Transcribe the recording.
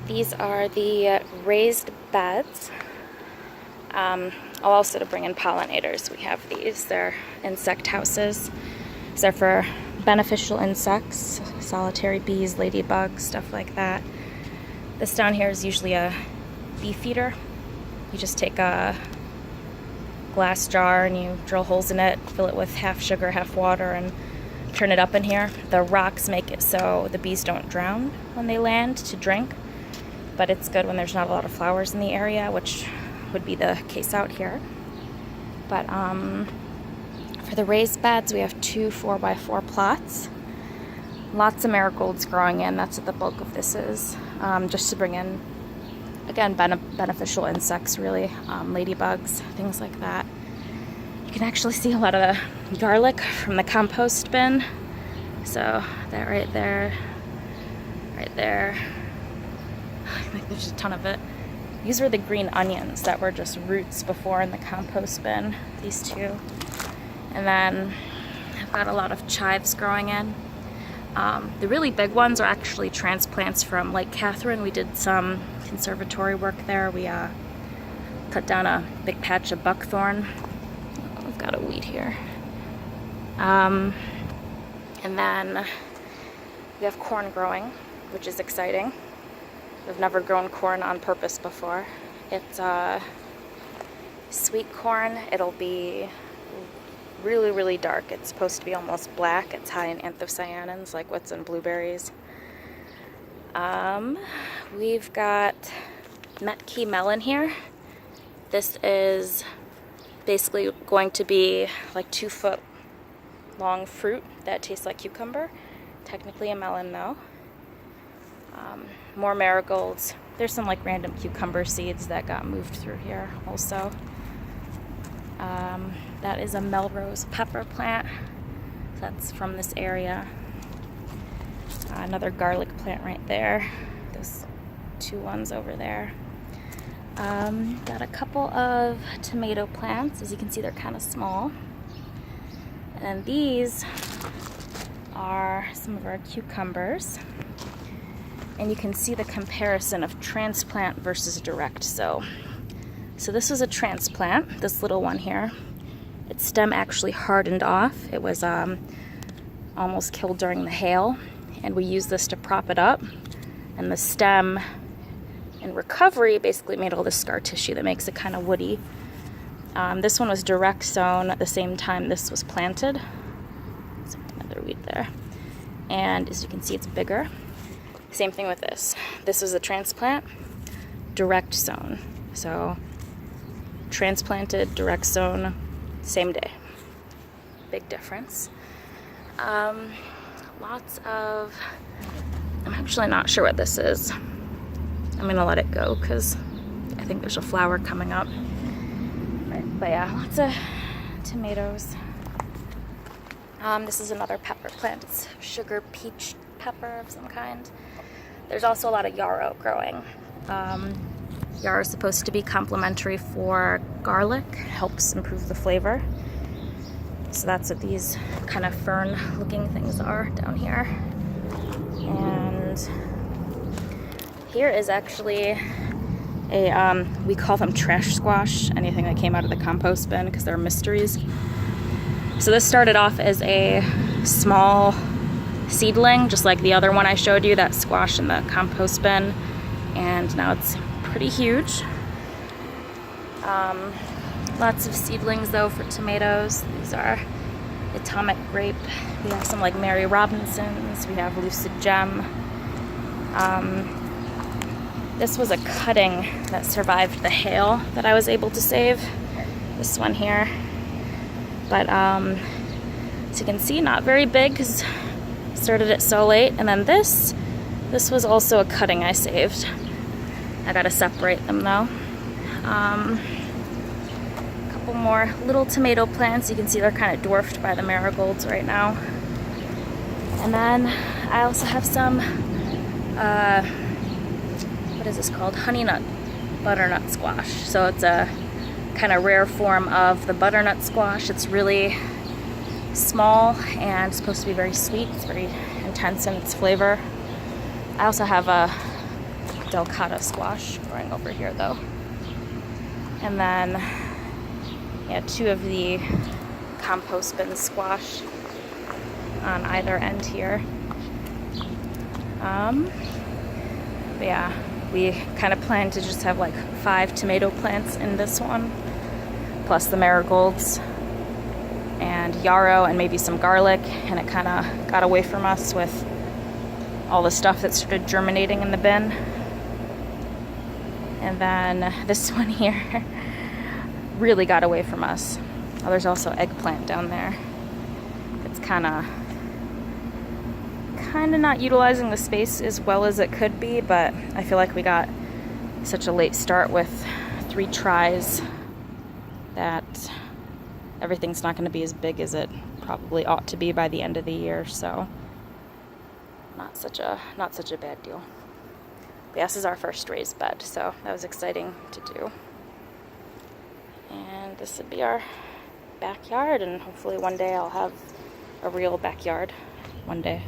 These are the raised beds. Also to bring in pollinators, we have these. They're insect houses. These are for beneficial insects, solitary bees, ladybugs, stuff like that. This down here is usually a bee feeder. You just take a glass jar and you drill holes in it, fill it with half sugar, half water, and turn it up in here. The rocks make it so the bees don't drown when they land to drink, but it's good when there's not a lot of flowers in the area, which would be the case out here. But for the raised beds, we have 2 4x4 plots. Lots of marigolds growing in. That's what the bulk of this is. Just to bring in, again, beneficial insects, really. Ladybugs, things like that. You can actually see a lot of the garlic from the compost bin. So that right there, right there. I think there's a ton of it. These were the green onions that were just roots before in the compost bin, these two. And then I've got a lot of chives growing in. The really big ones are actually transplants from Lake Catherine. We did some conservatory work there. We cut down a big patch of buckthorn. Oh, we've got a weed here. And then we have corn growing, which is exciting. We've never grown corn on purpose before. It's sweet corn. It'll be really, really dark. It's supposed to be almost black. It's high in anthocyanins, like what's in blueberries. We've got Metke melon here. This is basically going to be like 2-foot long fruit that tastes like cucumber. Technically a melon though. More marigolds. There's some like random cucumber seeds that got moved through here also. That is a Melrose pepper plant. That's from this area. Another garlic plant right there. Those 2 ones over there. Got a couple of tomato plants. As you can see, they're kind of small. And these are some of our cucumbers. And you can see the comparison of transplant versus direct. So this was a transplant, this little one here. Its stem actually hardened off. It was almost killed during the hail. And we used this to prop it up. And the stem, in recovery, basically made all this scar tissue that makes it kind of woody. This one was direct sown at the same time this was planted. So another weed there. And as you can see, it's bigger. Same thing with this. This is a transplant, direct sown. So transplanted, direct sown, same day. Big difference. Lots of, I'm actually not sure what this is. I'm gonna let it go because I think there's a flower coming up. But yeah, lots of tomatoes. This is another pepper plant. It's sugar peach pepper of some kind. There's also a lot of yarrow growing. Yarrow is supposed to be complementary for garlic, helps improve the flavor. So that's what these kind of fern-looking things are down here. And here is actually a, we call them trash squash, anything that came out of the compost bin because they're mysteries. So this started off as a small seedling, just like the other one I showed you, that squash in the compost bin, and now it's pretty huge. Lots of seedlings though for tomatoes. These are Atomic Grape. We have some like Mary Robinsons. We have Lucid Gem. This was a cutting that survived the hail that I was able to save. This one here. But as you can see, not very big because started it so late. And then this was also a cutting I saved. I gotta separate them though. A couple more little tomato plants. You can see they're kind of dwarfed by the marigolds right now. And then I also have some, what is this called? Honey nut butternut squash. So it's a kind of rare form of the butternut squash. It's really small and supposed to be very sweet. It's very intense in its flavor. I also have a delicata squash growing over here though. And then, yeah, 2 of the compost bin squash on either end here. But yeah, we kind of plan to just have like 5 tomato plants in this one, plus the marigolds and yarrow and maybe some garlic, and it kind of got away from us with all the stuff that started germinating in the bin. And then this one here really got away from us. Oh, there's also eggplant down there. It's kind of not utilizing the space as well as it could be, but I feel like we got such a late start with 3 tries that everything's not going to be as big as it probably ought to be by the end of the year, so not such a bad deal. But this is our first raised bed, so that was exciting to do. And this would be our backyard, and hopefully one day I'll have a real backyard one day.